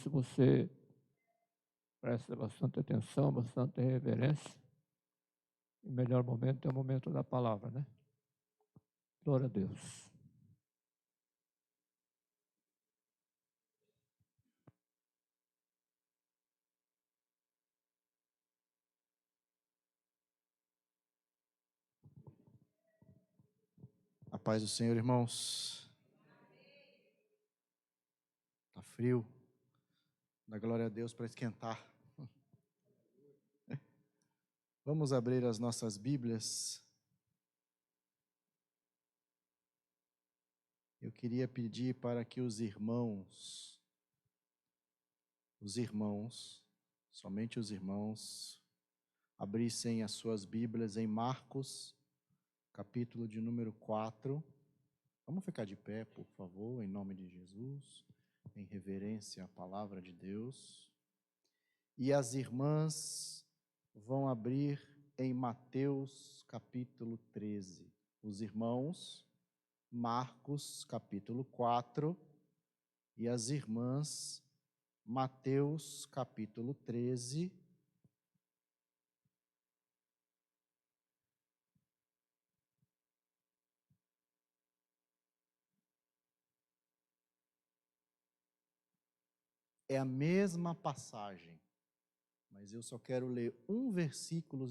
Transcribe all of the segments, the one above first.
Se você presta bastante atenção, bastante reverência, o melhor momento é o momento da palavra, né? Glória a Deus. A paz do Senhor, irmãos. Está frio. Dá glória a Deus para esquentar. Vamos abrir as nossas Bíblias. Eu queria pedir para que os irmãos, somente os irmãos, abrissem as suas Bíblias em Marcos, capítulo de número 4. Vamos ficar de pé, por favor, em nome de Jesus, em reverência à palavra de Deus. E as irmãs vão abrir em Mateus, capítulo 13. Os irmãos, Marcos, capítulo 4, e as irmãs, Mateus, capítulo 13. É a mesma passagem, mas eu só quero ler um versículo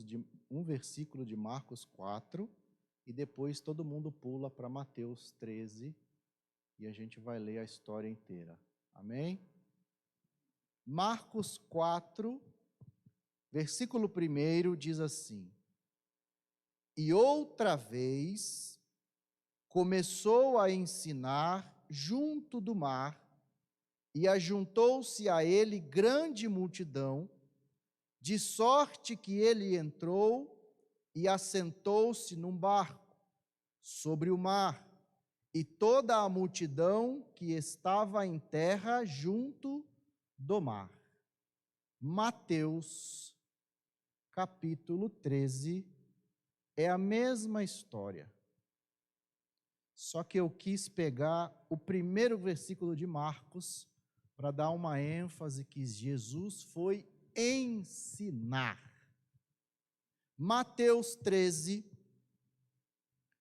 de Marcos 4, e depois todo mundo pula para Mateus 13, e a gente vai ler a história inteira. Amém? Marcos 4, versículo 1 diz assim: E outra vez começou a ensinar junto do mar, e ajuntou-se a ele grande multidão, de sorte que ele entrou e assentou-se num barco sobre o mar, e toda a multidão que estava em terra junto do mar. Mateus, capítulo 13, é a mesma história. Só que eu quis pegar o primeiro versículo de Marcos para dar uma ênfase que Jesus foi ensinar. Mateus 13,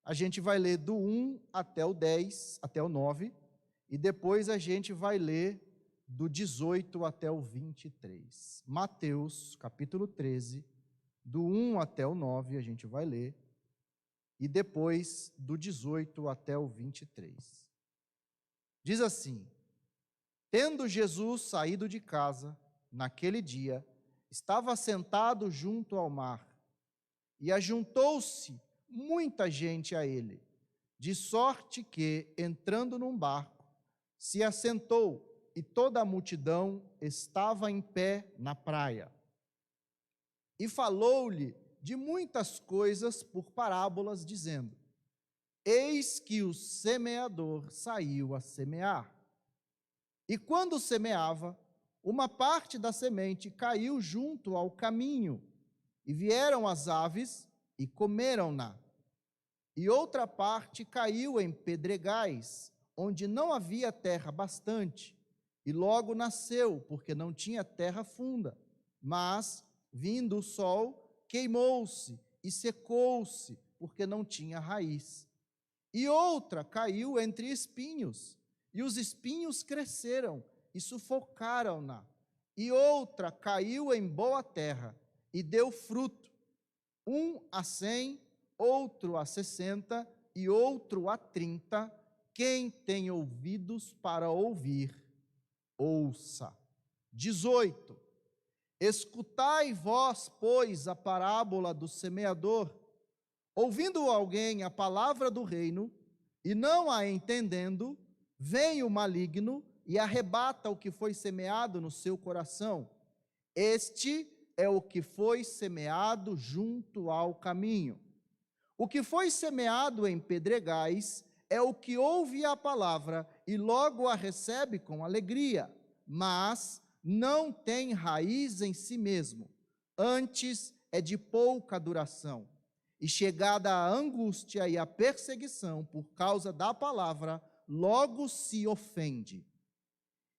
a gente vai ler do 1 até o 10, até o 9, e depois a gente vai ler do 18 até o 23. Mateus, capítulo 13, do 1 até o 9, a gente vai ler, e depois do 18 até o 23. Diz assim: Tendo Jesus saído de casa, naquele dia, estava sentado junto ao mar, e ajuntou-se muita gente a ele, de sorte que, entrando num barco, se assentou, e toda a multidão estava em pé na praia. E falou-lhe de muitas coisas por parábolas, dizendo: Eis que o semeador saiu a semear. E quando semeava, uma parte da semente caiu junto ao caminho, e vieram as aves e comeram-na. E outra parte caiu em pedregais, onde não havia terra bastante, e logo nasceu, porque não tinha terra funda. Mas, vindo o sol, queimou-se e secou-se, porque não tinha raiz. E outra caiu entre espinhos, e os espinhos cresceram e sufocaram-na. E outra caiu em boa terra e deu fruto, 100, outro 60 e outro 30. Quem tem ouvidos para ouvir, ouça. 18. Escutai vós, pois, a parábola do semeador. Ouvindo alguém a palavra do reino, e não a entendendo, vem o maligno e arrebata o que foi semeado no seu coração. Este é o que foi semeado junto ao caminho. O que foi semeado em pedregais é o que ouve a palavra e logo a recebe com alegria, mas não tem raiz em si mesmo, antes é de pouca duração. E chegada a angústia e a perseguição por causa da palavra, logo se ofende.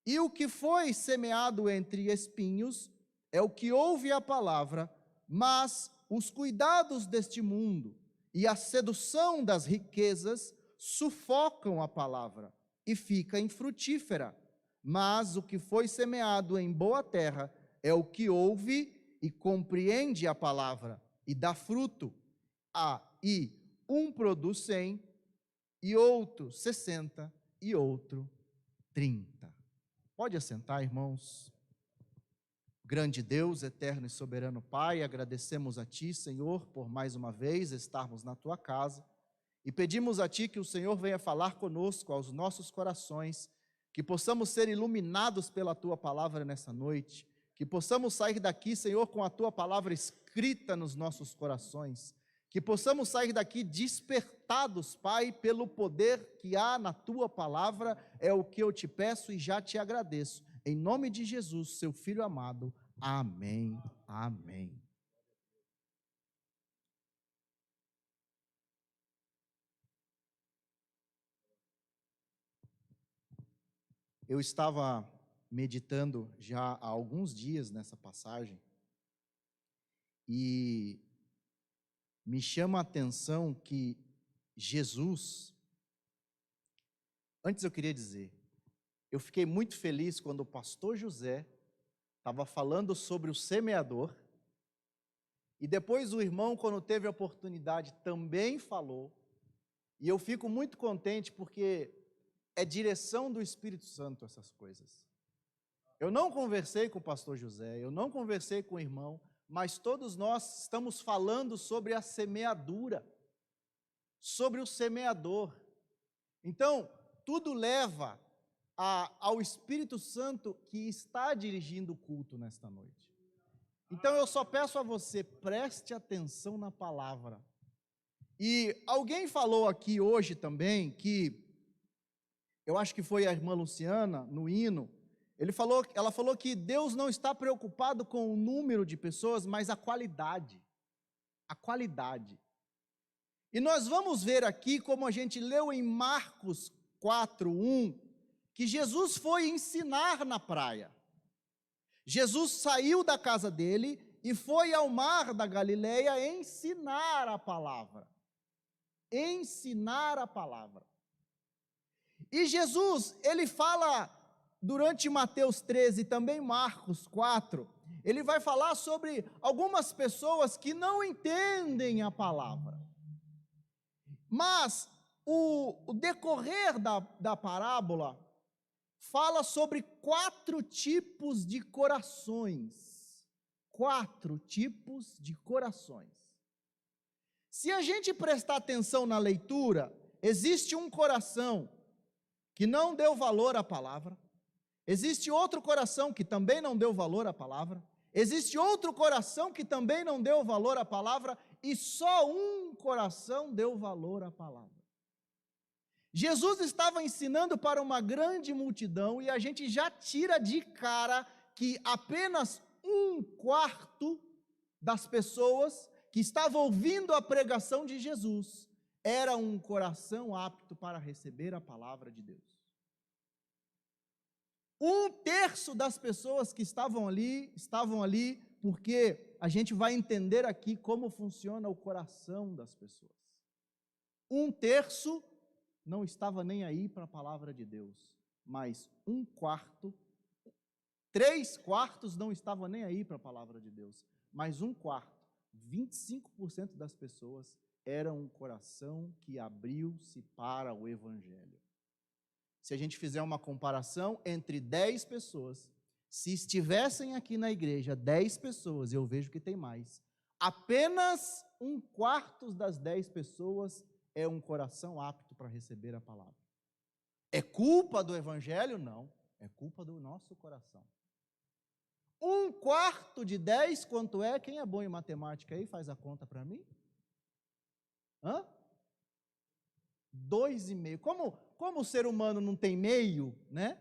E o que foi semeado entre espinhos é o que ouve a palavra, mas os cuidados deste mundo e a sedução das riquezas sufocam a palavra e fica infrutífera. Mas o que foi semeado em boa terra é o que ouve e compreende a palavra e dá fruto. E um produz 100, e outro 60, e outro 30. Pode assentar, irmãos. Grande Deus, eterno e soberano Pai, agradecemos a Ti, Senhor, por mais uma vez estarmos na Tua casa, e pedimos a Ti que o Senhor venha falar conosco aos nossos corações, que possamos ser iluminados pela Tua palavra nessa noite, que possamos sair daqui, Senhor, com a Tua palavra escrita nos nossos corações, que possamos sair daqui despertados, Pai, pelo poder que há na Tua palavra, é o que eu te peço e já te agradeço. Em nome de Jesus, Seu Filho amado. Amém. Amém. Eu estava meditando já há alguns dias nessa passagem e me chama a atenção que Jesus, antes eu queria dizer, eu fiquei muito feliz quando o pastor José estava falando sobre o semeador, e depois o irmão, quando teve a oportunidade, também falou, e eu fico muito contente porque é direção do Espírito Santo essas coisas. Eu não conversei com o pastor José, eu não conversei com o irmão, mas todos nós estamos falando sobre a semeadura, sobre o semeador. Então, tudo leva ao Espírito Santo que está dirigindo o culto nesta noite. Então, eu só peço a você, preste atenção na palavra. E alguém falou aqui hoje também que, eu acho que foi a irmã Luciana, no hino, ela falou que Deus não está preocupado com o número de pessoas, mas a qualidade. A qualidade. E nós vamos ver aqui, como a gente leu em Marcos 4:1, que Jesus foi ensinar na praia. Jesus saiu da casa dele e foi ao mar da Galileia ensinar a palavra. Ensinar a palavra. E Jesus, ele fala durante Mateus 13 e também Marcos 4, ele vai falar sobre algumas pessoas que não entendem a palavra. Mas o decorrer da parábola fala sobre 4 tipos de corações. 4 tipos de corações. Se a gente prestar atenção na leitura, existe um coração que não deu valor à palavra, existe outro coração que também não deu valor à palavra, existe outro coração que também não deu valor à palavra, e só um coração deu valor à palavra. Jesus estava ensinando para uma grande multidão e a gente já tira de cara que apenas 1/4 das pessoas que estavam ouvindo a pregação de Jesus era um coração apto para receber a palavra de Deus. 1/3 das pessoas que estavam ali porque a gente vai entender aqui como funciona o coração das pessoas. 1/3 não estava nem aí para a palavra de Deus, mas 1/4, 3/4 não estavam nem aí para a palavra de Deus, mas 1/4, 25% das pessoas eram um coração que abriu-se para o Evangelho. Se a gente fizer uma comparação entre 10 pessoas, se estivessem aqui na igreja 10 pessoas, eu vejo que tem mais, apenas 1/4 das 10 pessoas é um coração apto para receber a palavra. É culpa do Evangelho? Não, é culpa do nosso coração. 1/4 de 10, quanto é? Quem é bom em matemática aí, faz a conta para mim? 2,5. Como o ser humano não tem meio, né?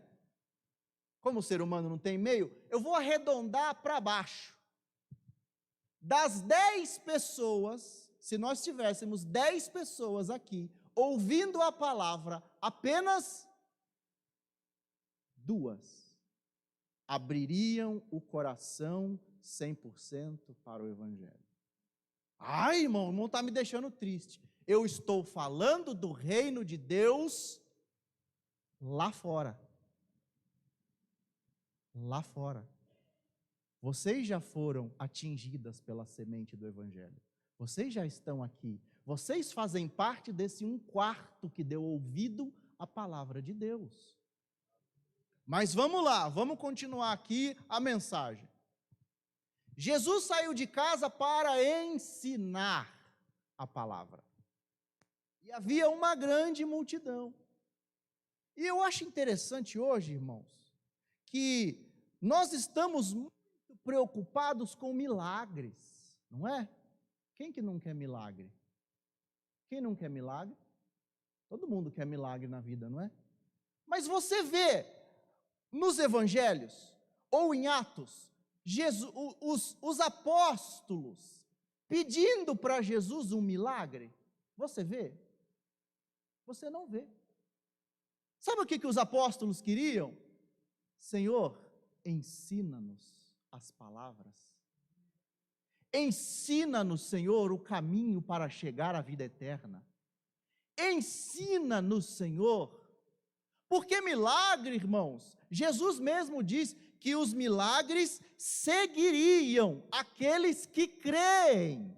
Como o ser humano não tem meio, eu vou arredondar para baixo. Das 10 pessoas, se nós tivéssemos 10 pessoas aqui, ouvindo a palavra, apenas 2 abririam o coração 100% para o Evangelho. Ai, irmão, o irmão está me deixando triste. Eu estou falando do reino de Deus lá fora. Lá fora. Vocês já foram atingidas pela semente do Evangelho. Vocês já estão aqui. Vocês fazem parte desse 1/4 que deu ouvido à palavra de Deus. Mas vamos lá, vamos continuar aqui a mensagem. Jesus saiu de casa para ensinar a palavra. E havia uma grande multidão. E eu acho interessante hoje, irmãos, que nós estamos muito preocupados com milagres, não é? Quem que não quer milagre? Quem não quer milagre? Todo mundo quer milagre na vida, não é? Mas você vê nos evangelhos ou em Atos, os apóstolos pedindo para Jesus um milagre? Você vê? Você não vê. Sabe o que os apóstolos queriam? Senhor, ensina-nos as palavras. Ensina-nos, Senhor, o caminho para chegar à vida eterna. Ensina-nos, Senhor. Porque milagre, irmãos, Jesus mesmo diz que os milagres seguiriam aqueles que creem.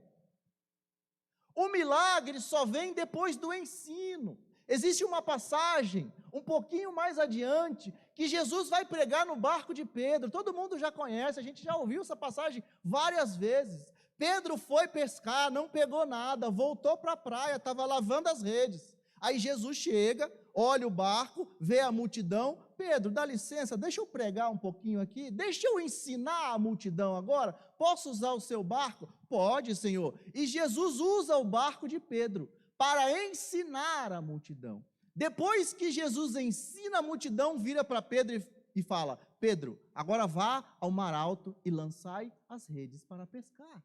O milagre só vem depois do ensino. Existe uma passagem, um pouquinho mais adiante, que Jesus vai pregar no barco de Pedro. Todo mundo já conhece, a gente já ouviu essa passagem várias vezes. Pedro foi pescar, não pegou nada, voltou para a praia, estava lavando as redes. Aí Jesus chega, olha o barco, vê a multidão. Pedro, dá licença, deixa eu pregar um pouquinho aqui, deixa eu ensinar a multidão agora. Posso usar o seu barco? Pode, Senhor. E Jesus usa o barco de Pedro para ensinar a multidão. Depois que Jesus ensina a multidão, vira para Pedro e fala: Pedro, agora vá ao mar alto e lançai as redes para pescar.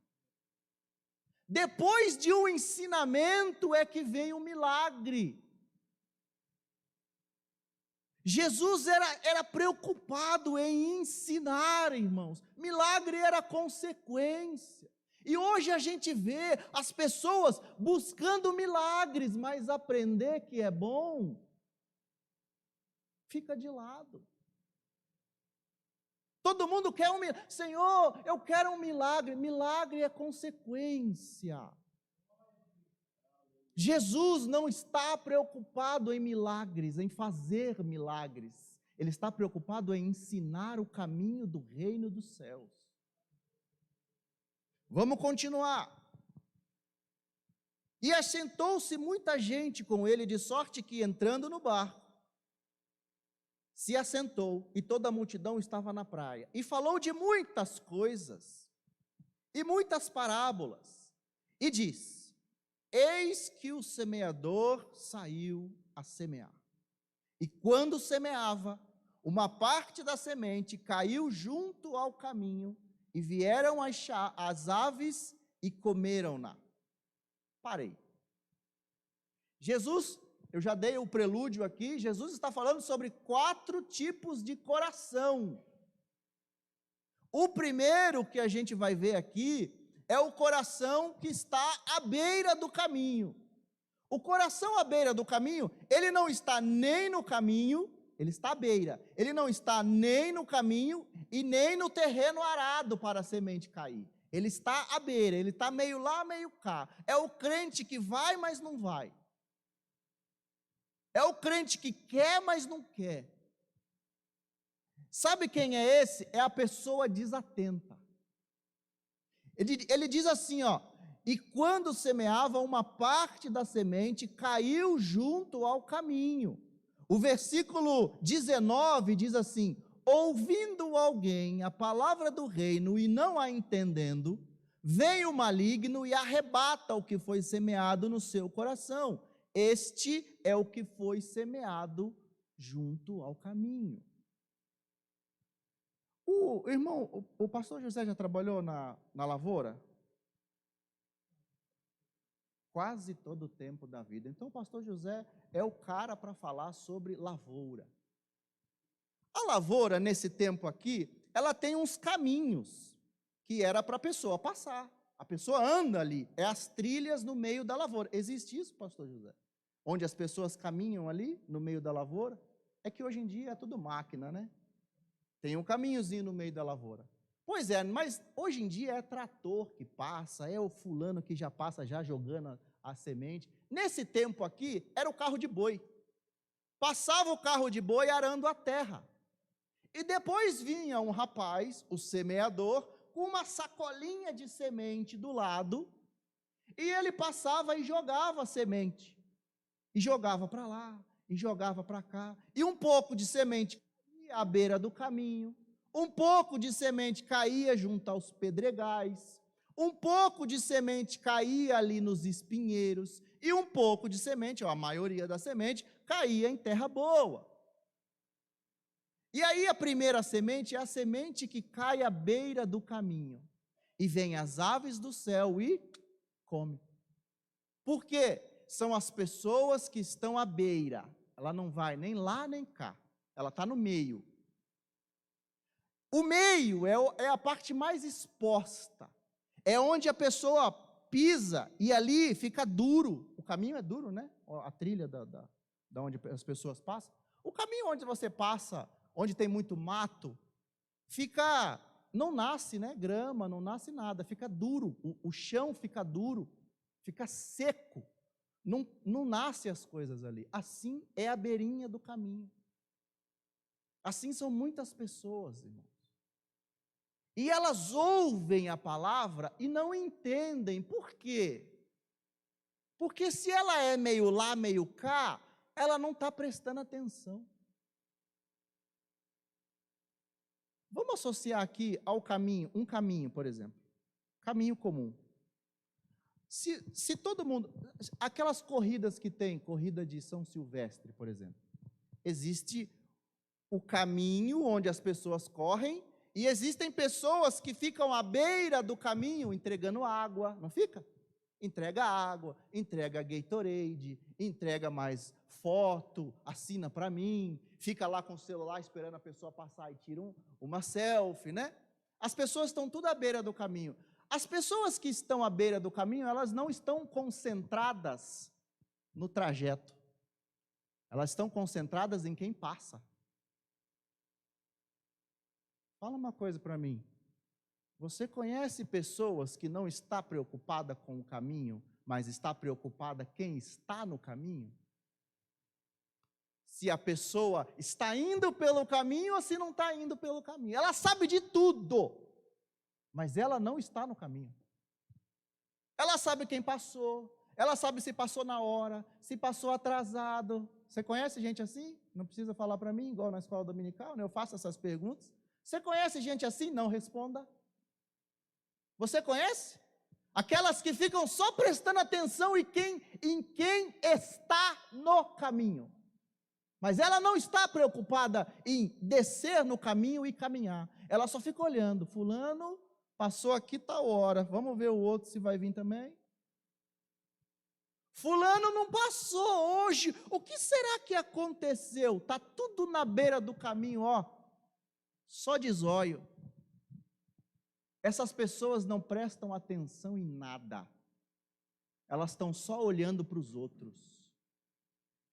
Depois de um ensinamento é que vem o milagre. Jesus era preocupado em ensinar, irmãos. Milagre era consequência. E hoje a gente vê as pessoas buscando milagres, mas aprender que é bom, fica de lado. Todo mundo quer um milagre. Senhor, eu quero um milagre. Milagre é consequência. Jesus não está preocupado em milagres, em fazer milagres. Ele está preocupado em ensinar o caminho do reino dos céus. Vamos continuar. E assentou-se muita gente com ele, de sorte que, entrando no barco, se assentou, e toda a multidão estava na praia. E falou de muitas coisas, e muitas parábolas, e diz: eis que o semeador saiu a semear. E quando semeava, uma parte da semente caiu junto ao caminho, e vieram as aves e comeram-na. Parei. Jesus, eu já dei o prelúdio aqui, Jesus está falando sobre 4 tipos de coração. O primeiro que a gente vai ver aqui é o coração que está à beira do caminho. O coração à beira do caminho, ele não está nem no caminho, ele está à beira. Ele não está nem no caminho e nem no terreno arado para a semente cair. Ele está à beira, ele está meio lá, meio cá. É o crente que vai, mas não vai. É o crente que quer, mas não quer. Sabe quem é esse? É a pessoa desatenta. Ele diz assim, ó: e quando semeava, uma parte da semente caiu junto ao caminho. O versículo 19 diz assim: ouvindo alguém a palavra do reino e não a entendendo, vem o maligno e arrebata o que foi semeado no seu coração. Este é o que foi semeado junto ao caminho. O pastor José já trabalhou na lavoura? Quase todo o tempo da vida. Então o pastor José é o cara para falar sobre lavoura. A lavoura, nesse tempo aqui, ela tem uns caminhos que era para a pessoa passar. A pessoa anda ali, é as trilhas no meio da lavoura. Existe isso, pastor José? Onde as pessoas caminham ali, no meio da lavoura? É que hoje em dia é tudo máquina, né? Tem um caminhozinho no meio da lavoura. Pois é, mas hoje em dia é trator que passa, é o fulano que já passa já jogando a semente. Nesse tempo aqui, era o carro de boi. Passava o carro de boi arando a terra. E depois vinha um rapaz, o semeador, com uma sacolinha de semente do lado, e ele passava e jogava a semente. E jogava para lá, e jogava para cá. E um pouco de semente caía à beira do caminho, um pouco de semente caía junto aos pedregais, um pouco de semente caía ali nos espinheiros, e um pouco de semente, ou a maioria da semente, caía em terra boa. E aí a primeira semente é a semente que cai à beira do caminho. E vem as aves do céu e come. Por quê? São as pessoas que estão à beira. Ela não vai nem lá nem cá. Ela está no meio. O meio é a parte mais exposta. É onde a pessoa pisa e ali fica duro. O caminho é duro, né? A trilha da onde as pessoas passam. O caminho onde você passa, onde tem muito mato, não nasce, né, grama, não nasce nada, fica duro, o chão fica duro, fica seco, não nasce as coisas ali. Assim é a beirinha do caminho. Assim são muitas pessoas, irmãos. E elas ouvem a palavra e não entendem. Por quê? Porque se ela é meio lá, meio cá, ela não está prestando atenção. Vamos associar aqui ao caminho, um caminho, por exemplo. Caminho comum. Se todo mundo... Aquelas corridas que tem, corrida de São Silvestre, por exemplo. Existe o caminho onde as pessoas correm e existem pessoas que ficam à beira do caminho entregando água, não fica? Entrega água, entrega Gatorade, entrega mais foto, assina para mim, fica lá com o celular esperando a pessoa passar e tira uma selfie, né? As pessoas estão tudo à beira do caminho. As pessoas que estão à beira do caminho, elas não estão concentradas no trajeto. Elas estão concentradas em quem passa. Fala uma coisa para mim. Você conhece pessoas que não está preocupada com o caminho, mas está preocupada quem está no caminho? Se a pessoa está indo pelo caminho ou se não está indo pelo caminho. Ela sabe de tudo, mas ela não está no caminho. Ela sabe quem passou, ela sabe se passou na hora, se passou atrasado. Você conhece gente assim? Não precisa falar para mim, igual na escola dominical, né? Eu faço essas perguntas. Você conhece gente assim? Não responda. Você conhece? Aquelas que ficam só prestando atenção em quem está no caminho. Mas ela não está preocupada em descer no caminho e caminhar. Ela só fica olhando. Fulano passou aqui tal hora. Vamos ver o outro se vai vir também. Fulano não passou hoje. O que será que aconteceu? Está tudo na beira do caminho, ó. Só de zóio. Essas pessoas não prestam atenção em nada. Elas estão só olhando para os outros.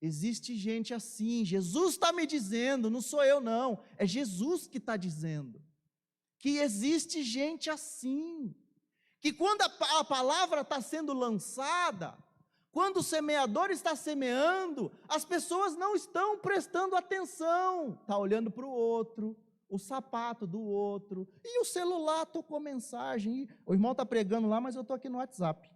Existe gente assim. Jesus está me dizendo, não sou eu não. É Jesus que está dizendo. Que existe gente assim. Que quando a palavra está sendo lançada, quando o semeador está semeando, as pessoas não estão prestando atenção. Está olhando para o outro. O sapato do outro, e o celular tocou mensagem, o irmão está pregando lá, mas eu estou aqui no WhatsApp,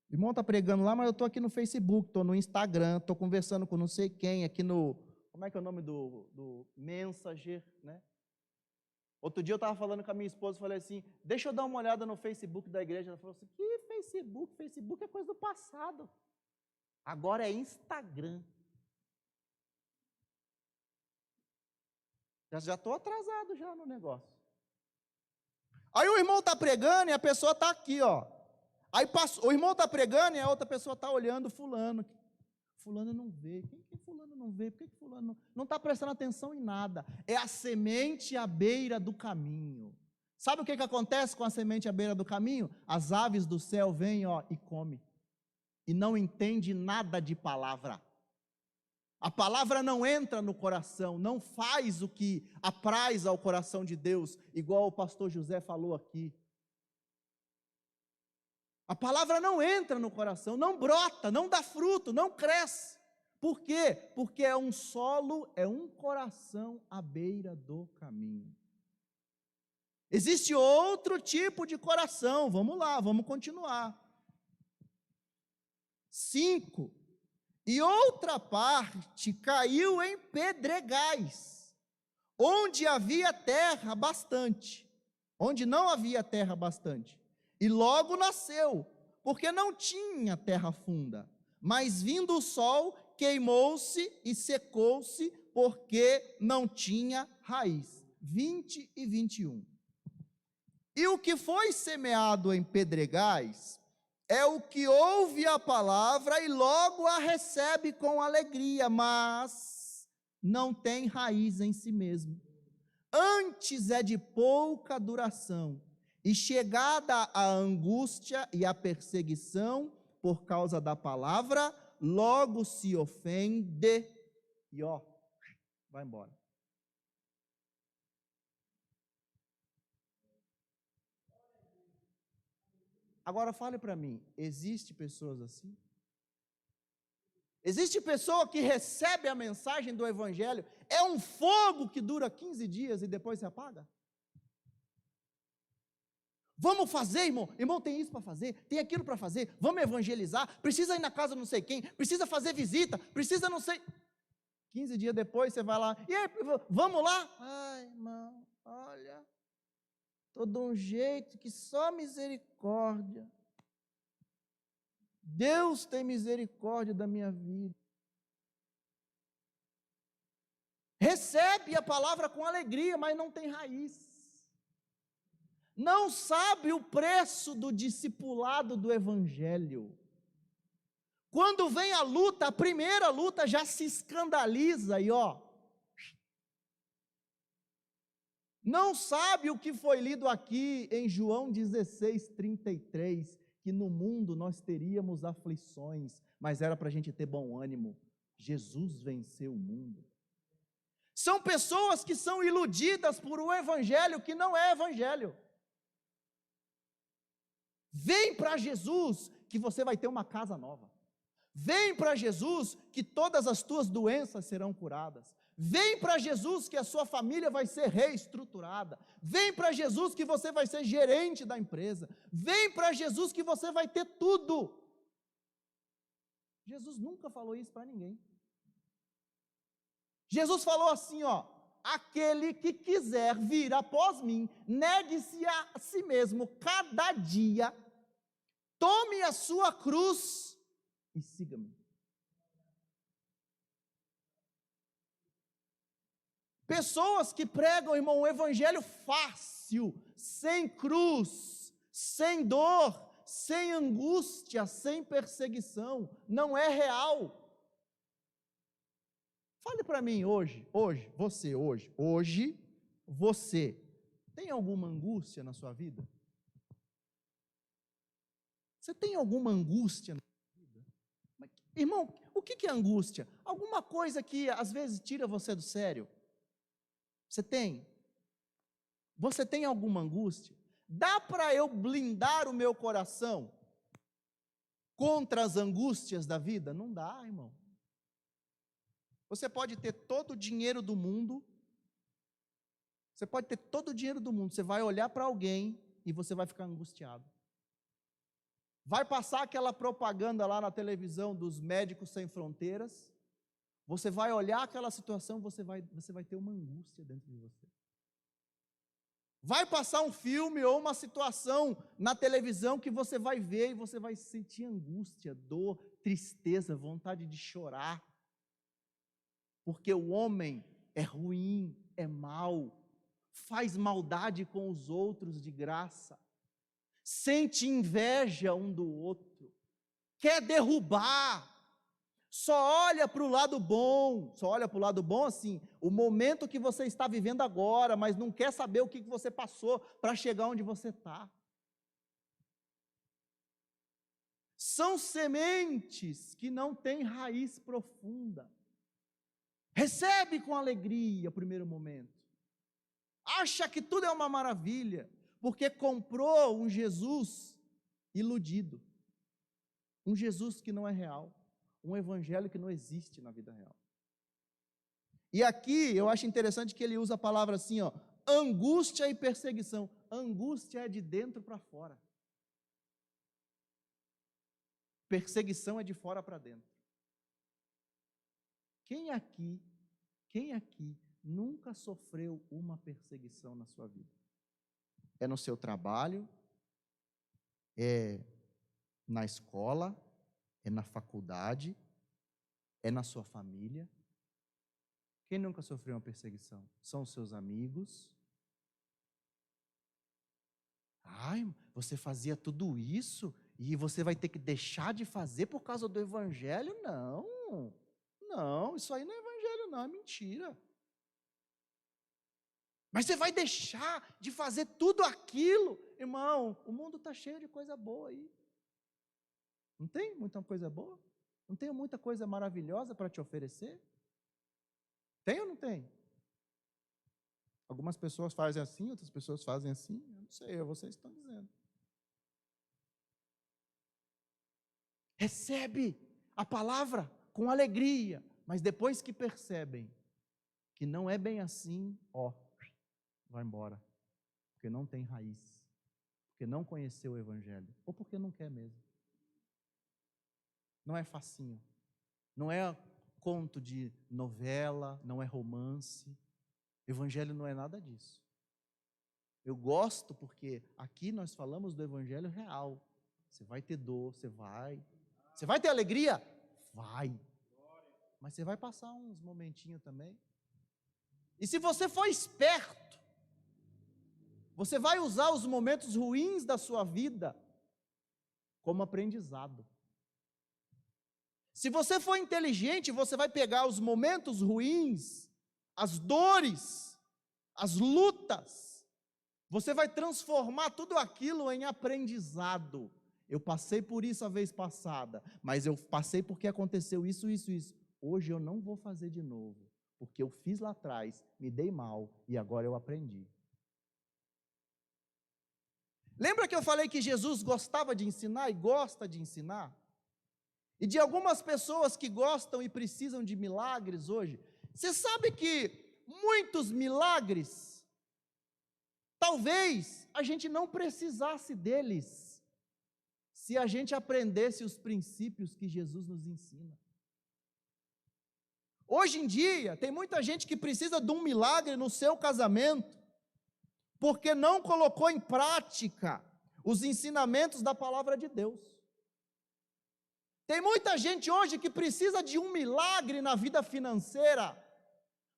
o irmão está pregando lá, mas eu estou aqui no Facebook, estou no Instagram, estou conversando com não sei quem, aqui no, como é que é o nome do Messenger, né? Outro dia eu estava falando com a minha esposa, falei assim, deixa eu dar uma olhada no Facebook da igreja, ela falou assim, que Facebook? Facebook é coisa do passado, agora é Instagram. Já estou atrasado já no negócio. Aí o irmão está pregando e a pessoa está aqui, ó. Aí o irmão está pregando e a outra pessoa está olhando fulano. Fulano não vê. Quem que fulano não vê? Por que fulano não está prestando atenção em nada? É a semente à beira do caminho. Sabe o que acontece com a semente à beira do caminho? As aves do céu vêm, e comem. E não entende nada de palavra. A palavra não entra no coração, não faz o que apraz ao coração de Deus, igual o pastor José falou aqui. A palavra não entra no coração, não brota, não dá fruto, não cresce. Por quê? Porque é um solo, é um coração à beira do caminho. Existe outro tipo de coração, vamos lá, vamos continuar. 5. E outra parte caiu em pedregais, onde havia terra bastante, onde não havia terra bastante. E logo nasceu, porque não tinha terra funda. Mas vindo o sol, queimou-se e secou-se, porque não tinha raiz. 20 e 21. E o que foi semeado em pedregais é o que ouve a palavra e logo a recebe com alegria, mas não tem raiz em si mesmo. Antes é de pouca duração, e chegada a angústia e a perseguição por causa da palavra, logo se ofende e vai embora. Agora fale para mim, existe pessoas assim? Existe pessoa que recebe a mensagem do evangelho, é um fogo que dura 15 dias e depois se apaga? Vamos fazer, irmão. Irmão, tem isso para fazer, tem aquilo para fazer. Vamos evangelizar. Precisa ir na casa não sei quem. Precisa fazer visita. Precisa não sei. 15 dias depois você vai lá. E aí, vamos lá? Ai, irmão, olha. Estou de um jeito que só misericórdia. Deus tem misericórdia da minha vida. Recebe a palavra com alegria, mas não tem raiz. Não sabe o preço do discipulado do evangelho. Quando vem a luta, a primeira luta já se escandaliza e não sabe o que foi lido aqui em João 16:33, que no mundo nós teríamos aflições, mas era para a gente ter bom ânimo. Jesus venceu o mundo. São pessoas que são iludidas por um evangelho que não é evangelho. Vem para Jesus que você vai ter uma casa nova. Vem para Jesus que todas as tuas doenças serão curadas. Vem para Jesus que a sua família vai ser reestruturada. Vem para Jesus que você vai ser gerente da empresa. Vem para Jesus que você vai ter tudo. Jesus nunca falou isso para ninguém. Jesus falou assim, aquele que quiser vir após mim, negue-se a si mesmo cada dia, tome a sua cruz e siga-me. Pessoas que pregam, irmão, um evangelho fácil, sem cruz, sem dor, sem angústia, sem perseguição, não é real. Fale para mim hoje, você tem alguma angústia na sua vida? Você tem alguma angústia na sua vida? Mas, irmão, o que é angústia? Alguma coisa que às vezes tira você do sério? Você tem? Você tem alguma angústia? Dá para eu blindar o meu coração contra as angústias da vida? Não dá, irmão. Você pode ter todo o dinheiro do mundo, você vai olhar para alguém e você vai ficar angustiado. Vai passar aquela propaganda lá na televisão dos Médicos Sem Fronteiras, você vai olhar aquela situação, você vai ter uma angústia dentro de você. Vai passar um filme ou uma situação na televisão que você vai ver e você vai sentir angústia, dor, tristeza, vontade de chorar. Porque o homem é ruim, é mau, faz maldade com os outros de graça, sente inveja um do outro, quer derrubar, Só olha para o lado bom, só olha para o lado bom assim, o momento que você está vivendo agora, mas não quer saber o que você passou para chegar onde você está. São sementes que não têm raiz profunda. Recebe com alegria o primeiro momento. Acha que tudo é uma maravilha, porque comprou um Jesus iludido. Um Jesus que não é real. Um evangelho que não existe na vida real. E aqui eu acho interessante que ele usa a palavra assim, ó, angústia e perseguição. Angústia é de dentro para fora. Perseguição é de fora para dentro. Quem aqui nunca sofreu uma perseguição na sua vida? É no seu trabalho, é na escola, é na faculdade, é na sua família. Quem nunca sofreu uma perseguição? São os seus amigos. Ai, você fazia tudo isso e você vai ter que deixar de fazer por causa do evangelho? Não, isso aí não é evangelho não, é mentira. Mas você vai deixar de fazer tudo aquilo? Irmão, o mundo está cheio de coisa boa aí. Não tem muita coisa boa? Não tem muita coisa maravilhosa para te oferecer? Tem ou não tem? Algumas pessoas fazem assim, outras pessoas fazem assim. Eu não sei, vocês estão dizendo. Recebe a palavra com alegria, mas depois que percebem que não é bem assim, vai embora. Porque não tem raiz. Porque não conheceu o evangelho. Ou porque não quer mesmo. Não é facinho. Não é conto de novela, não é romance. Evangelho não é nada disso. Eu gosto porque aqui nós falamos do evangelho real. Você vai ter dor, você vai ter alegria? Vai. Mas você vai passar uns momentinhos também. E se você for esperto, você vai usar os momentos ruins da sua vida como aprendizado. Se você for inteligente, você vai pegar os momentos ruins, as dores, as lutas, você vai transformar tudo aquilo em aprendizado. Eu passei por isso a vez passada, mas eu passei porque aconteceu isso. Hoje eu não vou fazer de novo, porque eu fiz lá atrás, me dei mal e agora eu aprendi. Lembra que eu falei que Jesus gostava de ensinar e gosta de ensinar? E de algumas pessoas que gostam e precisam de milagres hoje. Você sabe que muitos milagres, talvez a gente não precisasse deles, se a gente aprendesse os princípios que Jesus nos ensina. Hoje em dia, tem muita gente que precisa de um milagre no seu casamento, porque não colocou em prática os ensinamentos da palavra de Deus. Tem muita gente hoje que precisa de um milagre na vida financeira,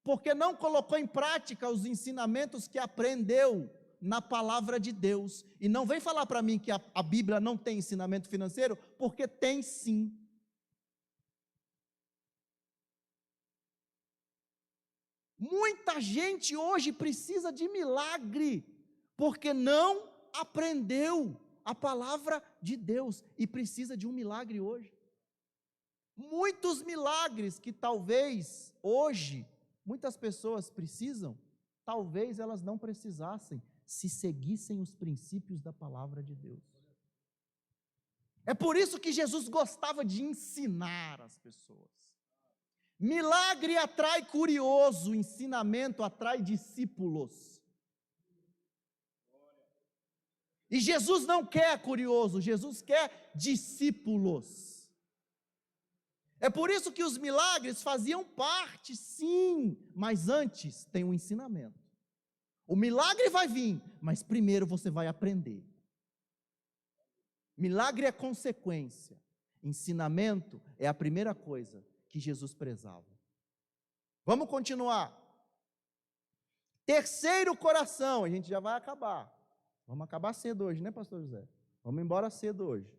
porque não colocou em prática os ensinamentos que aprendeu na palavra de Deus. E não vem falar para mim que a Bíblia não tem ensinamento financeiro, porque tem sim. Muita gente hoje precisa de milagre, porque não aprendeu a palavra de Deus e precisa de um milagre hoje. Muitos milagres que talvez hoje muitas pessoas precisam, talvez elas não precisassem se seguissem os princípios da palavra de Deus. É por isso que Jesus gostava de ensinar as pessoas. Milagre atrai curioso, ensinamento atrai discípulos. E Jesus não quer curioso, Jesus quer discípulos. É por isso que os milagres faziam parte, sim, mas antes tem um ensinamento. O milagre vai vir, mas primeiro você vai aprender. Milagre é consequência, ensinamento é a primeira coisa que Jesus prezava. Vamos continuar. Terceiro coração, a gente já vai acabar. Vamos acabar cedo hoje, né, pastor José? Vamos embora cedo hoje.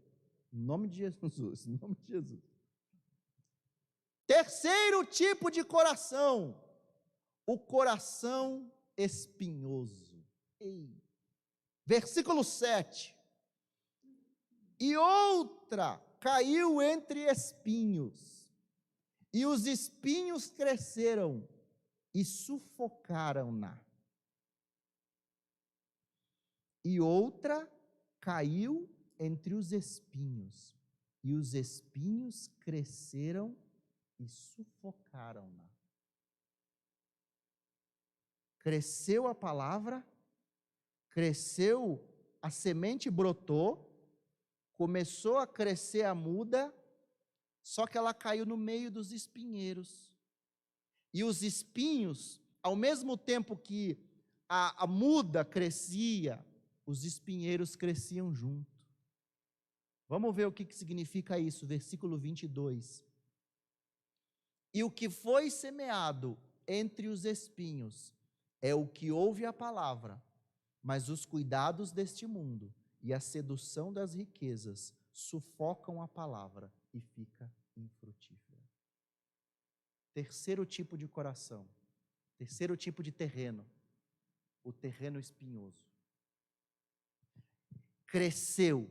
Em nome de Jesus, em nome de Jesus. Terceiro tipo de coração, o coração espinhoso. Versículo 7. E outra caiu entre espinhos, e os espinhos cresceram e sufocaram-na. E outra caiu entre os espinhos, e os espinhos cresceram e sufocaram-na. Cresceu a palavra, cresceu, a semente brotou, começou a crescer a muda, só que ela caiu no meio dos espinheiros. E os espinhos, ao mesmo tempo que a muda crescia, os espinheiros cresciam junto. Vamos ver o que significa isso, versículo 22. E o que foi semeado entre os espinhos é o que ouve a palavra, mas os cuidados deste mundo e a sedução das riquezas sufocam a palavra e fica infrutífera. Terceiro tipo de coração, terceiro tipo de terreno, o terreno espinhoso. Cresceu,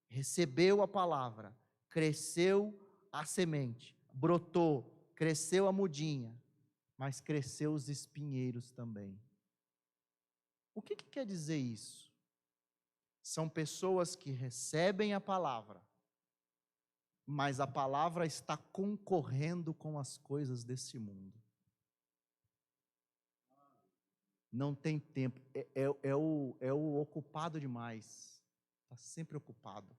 recebeu a palavra, cresceu a semente, brotou, cresceu a mudinha, mas cresceu os espinheiros também. O que quer dizer isso? São pessoas que recebem a palavra, mas a palavra está concorrendo com as coisas desse mundo. Não tem tempo, é o ocupado demais, está sempre ocupado.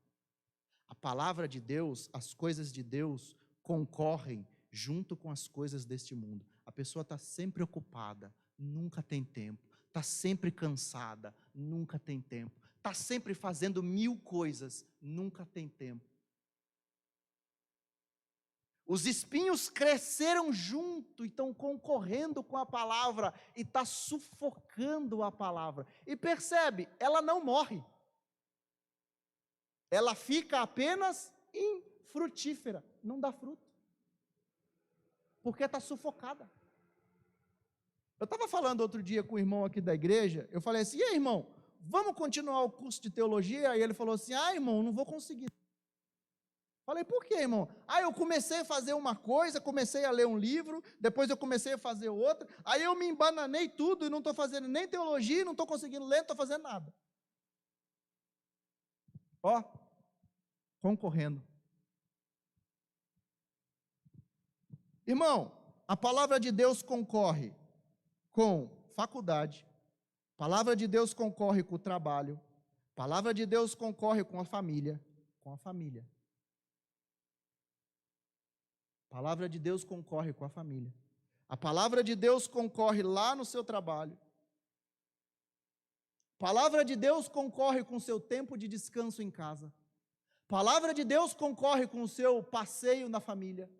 A palavra de Deus, as coisas de Deus concorrem junto com as coisas deste mundo. A pessoa está sempre ocupada, nunca tem tempo. Está sempre cansada, nunca tem tempo. Está sempre fazendo 1000 coisas, nunca tem tempo. Os espinhos cresceram junto e estão concorrendo com a palavra e está sufocando a palavra. E percebe, ela não morre. Ela fica apenas infrutífera, não dá fruto. Porque está sufocada. Eu estava falando outro dia com o irmão aqui da igreja, eu falei assim, e aí, irmão, vamos continuar o curso de teologia? Aí ele falou assim, irmão, não vou conseguir. Falei, por quê, irmão? Eu comecei a fazer uma coisa, comecei a ler um livro, depois eu comecei a fazer outra, aí eu me embananei tudo e não estou fazendo nem teologia, não estou conseguindo ler, não estou fazendo nada. Concorrendo. Irmão, a palavra de Deus concorre com faculdade, a palavra de Deus concorre com o trabalho, a palavra de Deus concorre com a família, A palavra de Deus concorre com a família. A palavra de Deus concorre lá no seu trabalho. A palavra de Deus concorre com o seu tempo de descanso em casa. A palavra de Deus concorre com o seu passeio na família.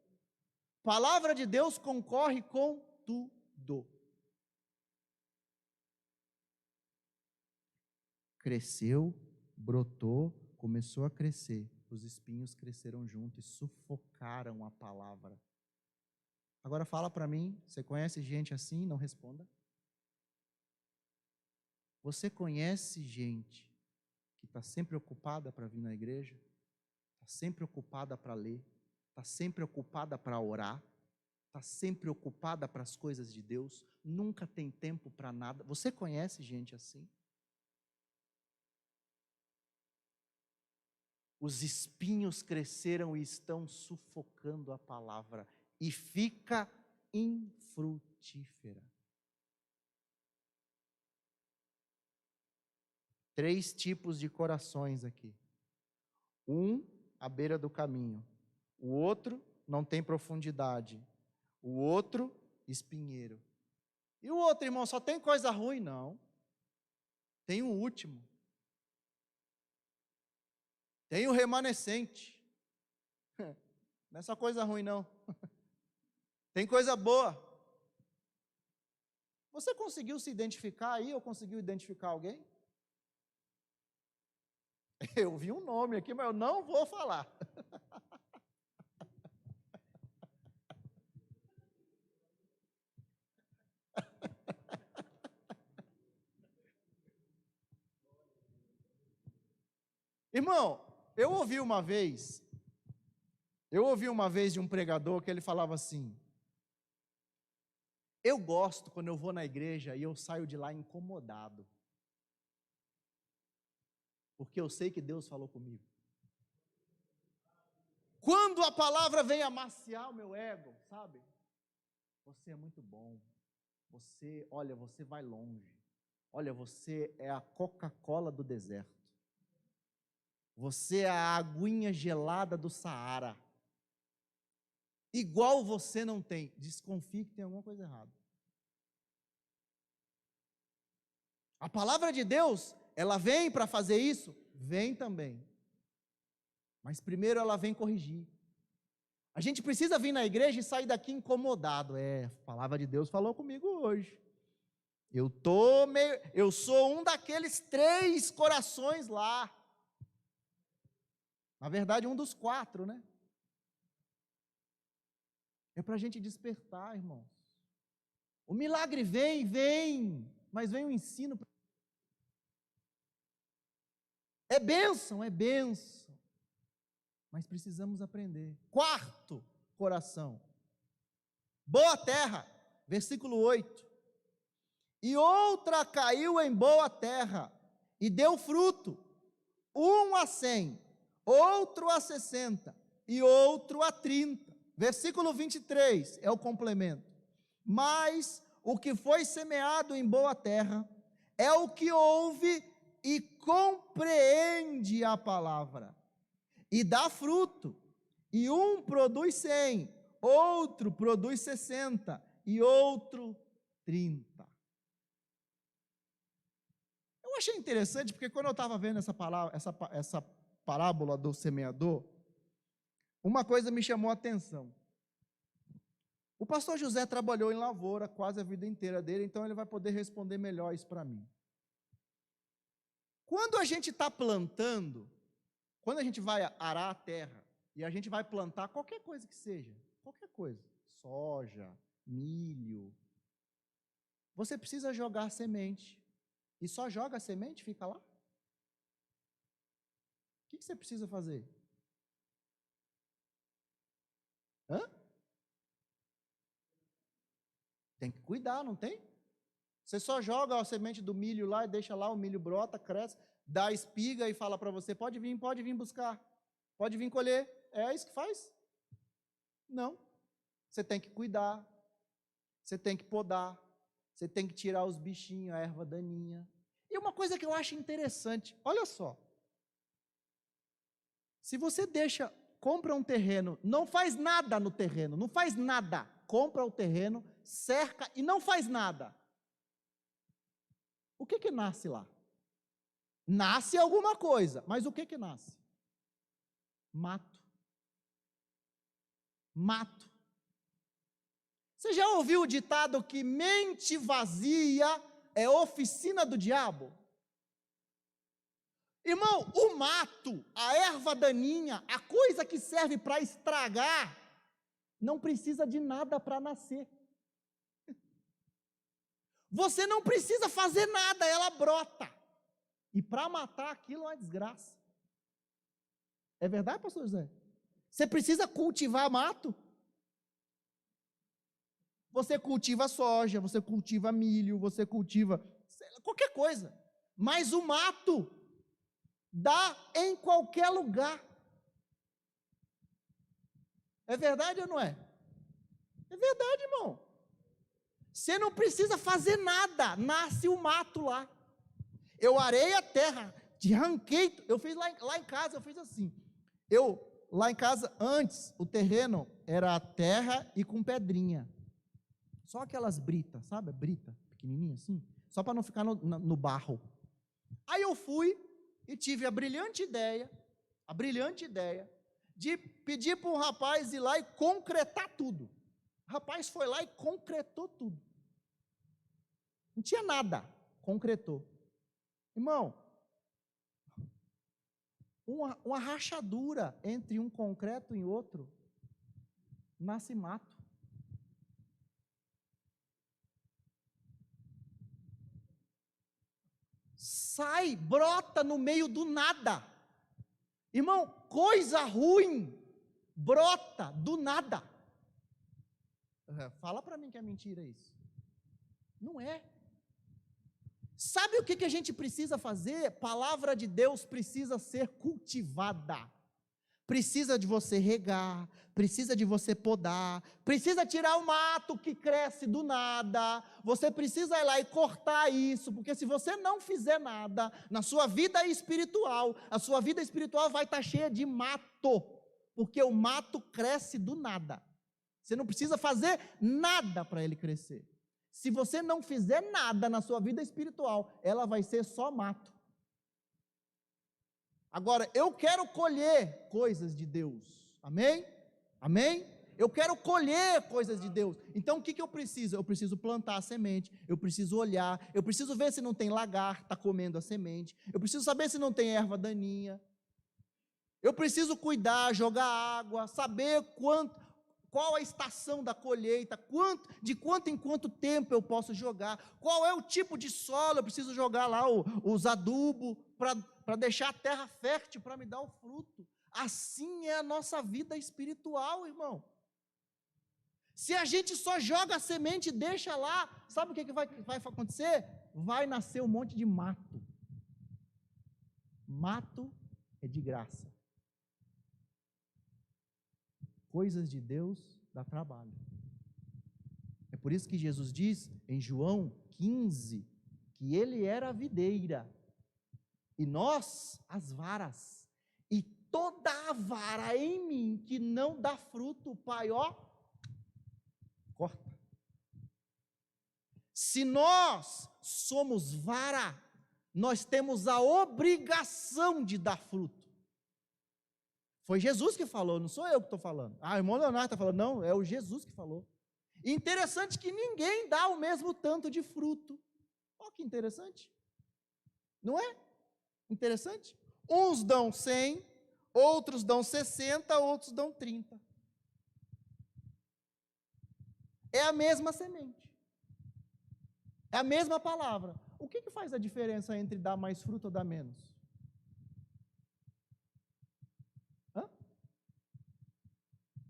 A palavra de Deus concorre com tudo. Cresceu, brotou, começou a crescer. Os espinhos cresceram junto e sufocaram a palavra. Agora fala para mim, você conhece gente assim? Não responda. Você conhece gente que está sempre ocupada para vir na igreja? Está sempre ocupada para ler? Está sempre ocupada para orar? Está sempre ocupada para as coisas de Deus? Nunca tem tempo para nada? Você conhece gente assim? Os espinhos cresceram e estão sufocando a palavra e fica infrutífera. 3 tipos de corações aqui. Um, à beira do caminho. O outro, não tem profundidade. O outro, espinheiro. E o outro, irmão, só tem coisa ruim? Não. Tem o último. Tem o remanescente. Não é só coisa ruim, não. Tem coisa boa. Você conseguiu se identificar aí ou conseguiu identificar alguém? Eu vi um nome aqui, mas eu não vou falar. Irmão, eu ouvi uma vez de um pregador que ele falava assim: eu gosto quando eu vou na igreja e eu saio de lá incomodado, porque eu sei que Deus falou comigo. Quando a palavra vem amaciar o meu ego, sabe? Você é muito bom. Olha, você vai longe. Olha, você é a Coca-Cola do deserto. Você é a aguinha gelada do Saara. Igual você não tem. Desconfie que tem alguma coisa errada. A palavra de Deus, ela vem para fazer isso? Vem também. Mas primeiro ela vem corrigir. A gente precisa vir na igreja e sair daqui incomodado. A palavra de Deus falou comigo hoje. Eu sou um daqueles 3 corações lá. Na verdade, um dos 4, né? É para a gente despertar, irmãos. O milagre vem, mas vem o ensino. É bênção. Mas precisamos aprender. 4º coração. Boa terra, versículo 8. E outra caiu em boa terra, e deu fruto, um a 100, outro a 60, e outro a 30. Versículo 23 é o complemento. Mas o que foi semeado em boa terra é o que ouve e compreende a palavra, e dá fruto, e um produz 100, outro produz 60, e outro 30. Eu achei interessante, porque quando eu estava vendo essa parábola do semeador, uma coisa me chamou a atenção. O pastor José trabalhou em lavoura quase a vida inteira dele, então ele vai poder responder melhor isso para mim. Quando a gente está plantando, quando a gente vai arar a terra, e a gente vai plantar qualquer coisa que seja, qualquer coisa, soja, milho, você precisa jogar semente. E só joga a semente e fica lá? O que você precisa fazer? Tem que cuidar, não tem? Você só joga a semente do milho lá e deixa lá, o milho brota, cresce, dá espiga e fala para você, pode vir buscar, pode vir colher. É isso que faz? Não. Você tem que cuidar, você tem que podar, você tem que tirar os bichinhos, a erva daninha. E uma coisa que eu acho interessante, olha só. Se você compra um terreno, não faz nada no terreno, não faz nada, compra o terreno, cerca e não faz nada. O que nasce lá? Nasce alguma coisa, mas o que nasce? Mato. Mato. Você já ouviu o ditado que mente vazia é oficina do diabo? Irmão, o mato, a erva daninha, a coisa que serve para estragar, não precisa de nada para nascer. Você não precisa fazer nada, ela brota. E para matar aquilo é uma desgraça. É verdade, pastor José? Você precisa cultivar mato? Você cultiva soja, você cultiva milho, você cultiva qualquer coisa. Mas o mato dá em qualquer lugar. É verdade ou não é? É verdade, irmão. Você não precisa fazer nada, nasce o mato lá. Eu arei a terra, arranquei, eu fiz lá em casa, eu fiz assim. Lá em casa, antes, o terreno era terra e com pedrinha. Só aquelas britas, sabe? Brita, pequenininha assim. Só para não ficar no barro. Aí eu fui e tive a brilhante ideia de pedir para um rapaz ir lá e concretar tudo. O rapaz foi lá e concretou tudo. Não tinha nada, concretou. Irmão, uma rachadura entre um concreto e outro, nasce mato. Brota no meio do nada. Irmão, coisa ruim brota do nada. Fala para mim que é mentira isso. Não é. Sabe o que a gente precisa fazer? Palavra de Deus precisa ser cultivada. Precisa de você regar, precisa de você podar, precisa tirar o mato que cresce do nada, você precisa ir lá e cortar isso, porque se você não fizer nada na sua vida espiritual, a sua vida espiritual vai estar cheia de mato, porque o mato cresce do nada. Você não precisa fazer nada para ele crescer. Se você não fizer nada na sua vida espiritual, ela vai ser só mato. Agora, eu quero colher coisas de Deus, amém? Amém? Eu quero colher coisas de Deus. Então, o que eu preciso? Eu preciso plantar a semente, eu preciso olhar, eu preciso ver se não tem lagarta comendo a semente, eu preciso saber se não tem erva daninha, eu preciso cuidar, jogar água, saber qual a estação da colheita, de quanto em quanto tempo eu posso jogar, qual é o tipo de solo, eu preciso jogar lá os adubos, para deixar a terra fértil, para me dar o fruto. Assim é a nossa vida espiritual, irmão. Se a gente só joga a semente e deixa lá, sabe o que vai acontecer? Vai nascer um monte de mato. Mato é de graça. Coisas de Deus dá trabalho. É por isso que Jesus diz em João 15, que ele era a videira, e nós as varas, e toda a vara em mim que não dá fruto, o Pai, corta. Se nós somos vara, nós temos a obrigação de dar fruto. Foi Jesus que falou, não sou eu que estou falando. O irmão Leonardo está falando, não, é o Jesus que falou. E interessante que ninguém dá o mesmo tanto de fruto. Olha que interessante. Não é? Interessante? Uns dão 100, outros dão 60, outros dão 30. É a mesma semente. É a mesma palavra. O que faz a diferença entre dar mais fruto ou dar menos?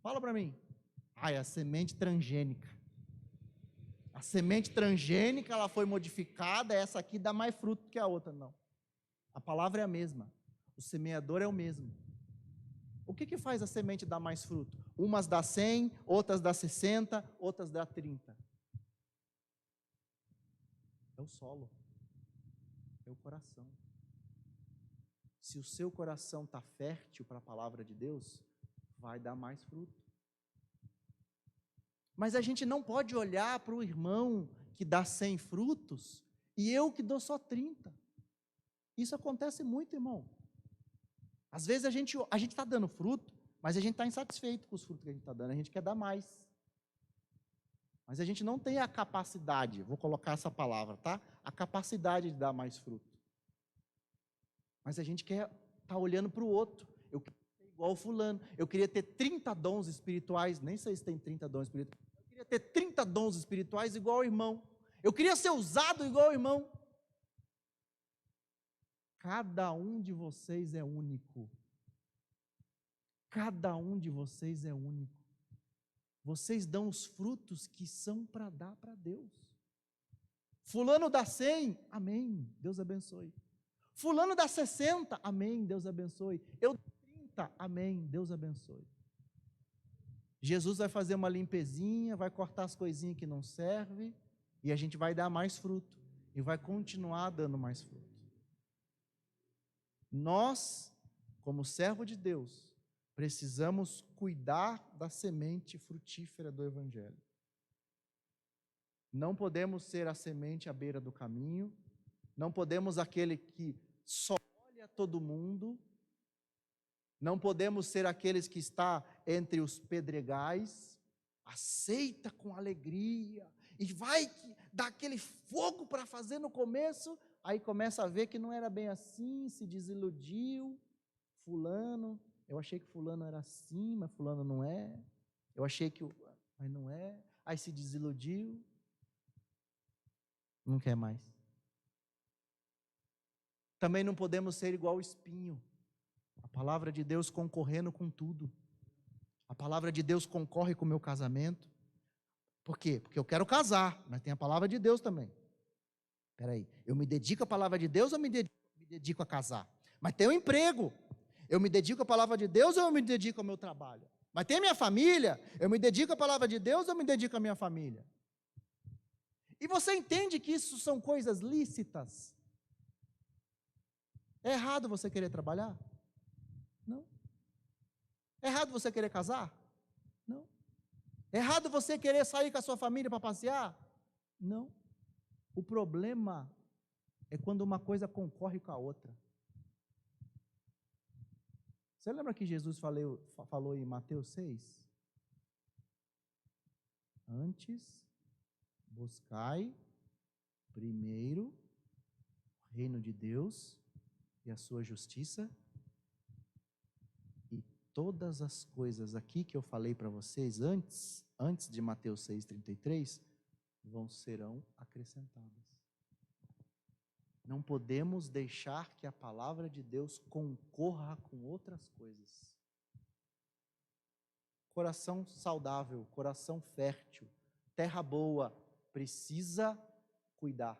Fala para mim. É a semente transgênica. A semente transgênica, ela foi modificada, essa aqui dá mais fruto que a outra. Não. A palavra é a mesma. O semeador é o mesmo. O que faz a semente dar mais fruto? Umas dá 100, outras dá 60, outras dá 30. É o solo. É o coração. Se o seu coração está fértil para a palavra de Deus, vai dar mais fruto. Mas a gente não pode olhar para o irmão que dá 100 frutos e eu que dou só 30. Isso acontece muito, irmão. Às vezes a gente está dando fruto, mas a gente está insatisfeito com os frutos que a gente está dando, a gente quer dar mais. Mas a gente não tem a capacidade, vou colocar essa palavra, tá? A capacidade de dar mais fruto. Mas a gente quer estar olhando para o outro. Eu queria ser igual o fulano. Eu queria ter 30 dons espirituais. Nem sei se tem 30 dons espirituais. Eu queria ter 30 dons espirituais igual ao irmão. Eu queria ser usado igual ao irmão. Cada um de vocês é único. Cada um de vocês é único. Vocês dão os frutos que são para dar para Deus. Fulano dá 100, amém, Deus abençoe. Fulano dá 60, amém, Deus abençoe. Eu dou 30, amém, Deus abençoe. Jesus vai fazer uma limpezinha, vai cortar as coisinhas que não servem, e a gente vai dar mais fruto, e vai continuar dando mais fruto. Nós, como servo de Deus, precisamos cuidar da semente frutífera do Evangelho. Não podemos ser a semente à beira do caminho, não podemos aquele que só olha todo mundo, não podemos ser aqueles que está entre os pedregais, aceita com alegria, e vai dar aquele fogo para fazer no começo, aí começa a ver que não era bem assim, se desiludiu, fulano, eu achei que fulano era assim, mas fulano não é, eu achei que, mas não é, aí se desiludiu, não quer mais. Também não podemos ser igual o espinho. palavra de Deus concorrendo com tudo. A palavra de Deus concorre com o meu casamento. Por quê? Porque eu quero casar, mas tem a palavra de Deus também. Espera aí, eu me dedico à palavra de Deus ou me dedico a casar? Mas tem o emprego. Eu me dedico à palavra de Deus ou eu me dedico ao meu trabalho? Mas tem a minha família. Eu me dedico à palavra de Deus ou eu me dedico à minha família? E você entende que isso são coisas lícitas? É errado você querer trabalhar? Não. É errado você querer casar? Não. É errado você querer sair com a sua família para passear? Não. O problema é quando uma coisa concorre com a outra. Você lembra que Jesus falou em Mateus 6? Antes, buscai primeiro o reino de Deus e a sua justiça, e todas as coisas aqui que eu falei para vocês antes de Mateus 6,33, serão acrescentadas. Não podemos deixar que a palavra de Deus concorra com outras coisas. Coração saudável, coração fértil, terra boa, precisa cuidar,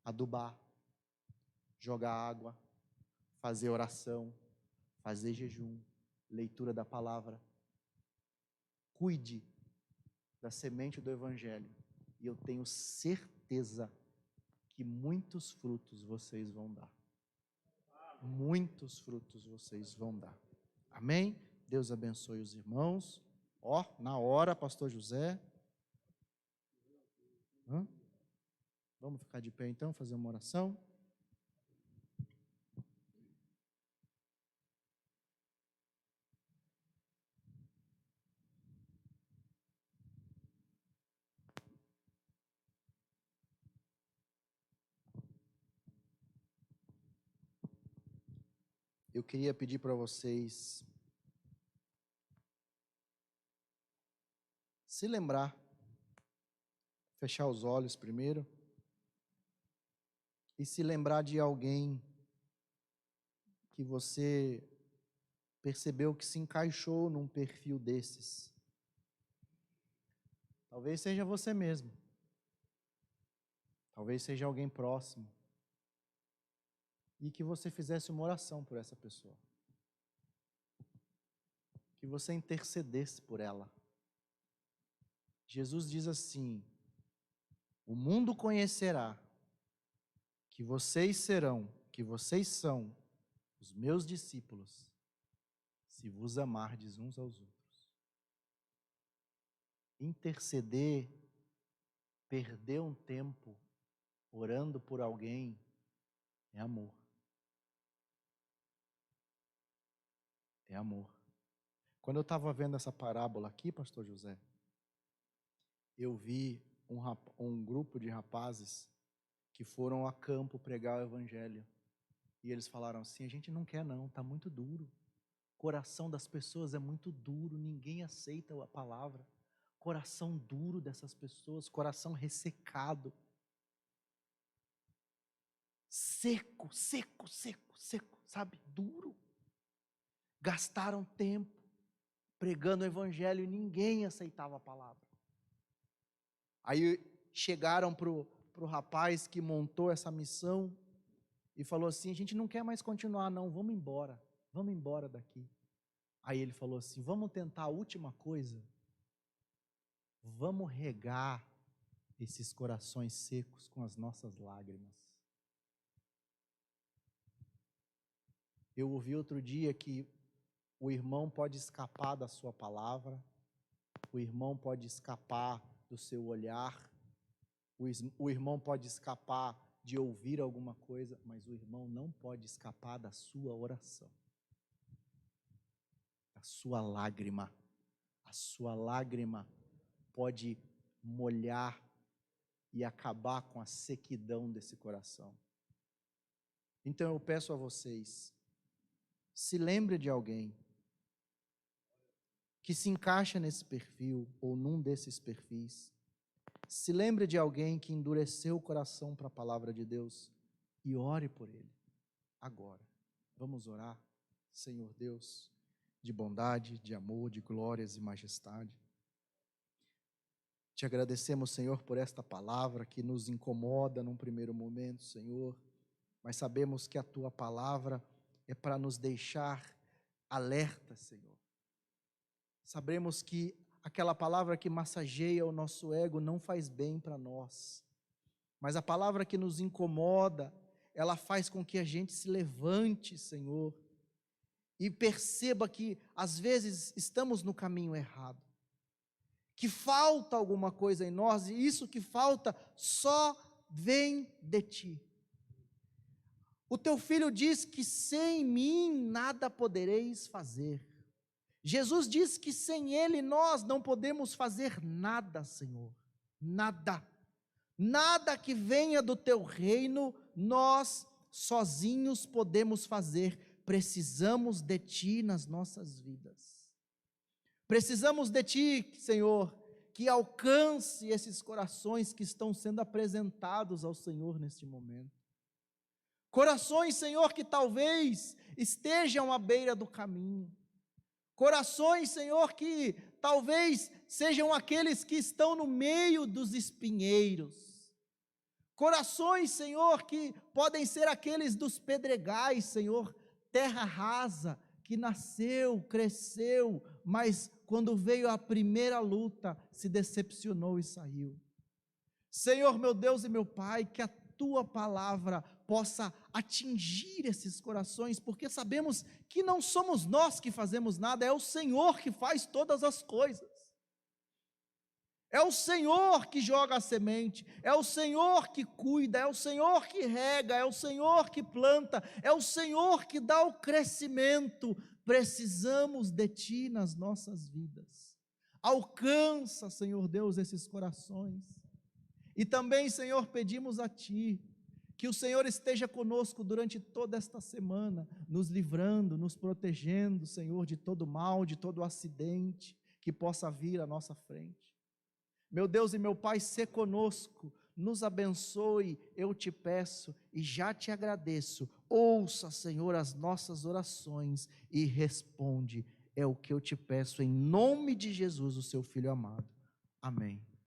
adubar, jogar água, fazer oração, fazer jejum, leitura da palavra. Cuide da semente do Evangelho, e eu tenho certeza que muitos frutos vocês vão dar. Muitos frutos vocês vão dar. Amém? Deus abençoe os irmãos. Na hora, pastor José. Vamos ficar de pé então, fazer uma oração. Eu queria pedir para vocês se lembrar, fechar os olhos primeiro, e se lembrar de alguém que você percebeu que se encaixou num perfil desses. Talvez seja você mesmo. Talvez seja alguém próximo. E que você fizesse uma oração por essa pessoa. Que você intercedesse por ela. Jesus diz assim: o mundo conhecerá que vocês são os meus discípulos, se vos amardes uns aos outros. Interceder, perder um tempo orando por alguém, é amor. É amor. Quando eu estava vendo essa parábola aqui, pastor José, eu vi um grupo de rapazes que foram a campo pregar o evangelho. E eles falaram assim: a gente não quer não, está muito duro. O coração das pessoas é muito duro, ninguém aceita a palavra. Coração duro dessas pessoas, coração ressecado. Seco, sabe? Duro. Gastaram tempo pregando o evangelho e ninguém aceitava a palavra. Aí chegaram para o rapaz que montou essa missão e falou assim: a gente não quer mais continuar não, vamos embora daqui. Aí ele falou assim: vamos tentar a última coisa, vamos regar esses corações secos com as nossas lágrimas. Eu ouvi outro dia que o irmão pode escapar da sua palavra, o irmão pode escapar do seu olhar, o irmão pode escapar de ouvir alguma coisa, mas o irmão não pode escapar da sua oração, da sua lágrima. A sua lágrima pode molhar e acabar com a sequidão desse coração. Então eu peço a vocês, se lembre de alguém que se encaixa nesse perfil ou num desses perfis. Se lembre de alguém que endureceu o coração para a palavra de Deus e ore por ele agora. Vamos orar, Senhor Deus, de bondade, de amor, de glórias e majestade. Te agradecemos, Senhor, por esta palavra que nos incomoda num primeiro momento, Senhor, mas sabemos que a Tua palavra é para nos deixar alerta, Senhor. Sabemos que aquela palavra que massageia o nosso ego não faz bem para nós, mas a palavra que nos incomoda, ela faz com que a gente se levante, Senhor, e perceba que às vezes estamos no caminho errado, que falta alguma coisa em nós, e isso que falta só vem de Ti. O Teu Filho diz que sem mim nada podereis fazer. Jesus diz que sem Ele nós não podemos fazer nada, Senhor, nada. Nada que venha do Teu reino, nós sozinhos podemos fazer. Precisamos de Ti nas nossas vidas. Precisamos de Ti, Senhor, que alcance esses corações que estão sendo apresentados ao Senhor neste momento. Corações, Senhor, que talvez estejam à beira do caminho. Corações, Senhor, que talvez sejam aqueles que estão no meio dos espinheiros. Corações, Senhor, que podem ser aqueles dos pedregais, Senhor, terra rasa, que nasceu, cresceu, mas quando veio a primeira luta, se decepcionou e saiu. Senhor, meu Deus e meu Pai, que a Tua palavra possa atingir esses corações, porque sabemos que não somos nós que fazemos nada, é o Senhor que faz todas as coisas. É o Senhor que joga a semente, é o Senhor que cuida, é o Senhor que rega, é o Senhor que planta, é o Senhor que dá o crescimento. Precisamos de Ti nas nossas vidas. Alcança, Senhor Deus, esses corações. E também, Senhor, pedimos a Ti, que o Senhor esteja conosco durante toda esta semana, nos livrando, nos protegendo, Senhor, de todo mal, de todo acidente que possa vir à nossa frente. Meu Deus e meu Pai, sê conosco, nos abençoe, eu te peço e já te agradeço. Ouça, Senhor, as nossas orações e responde. É o que eu te peço em nome de Jesus, o seu Filho amado. Amém.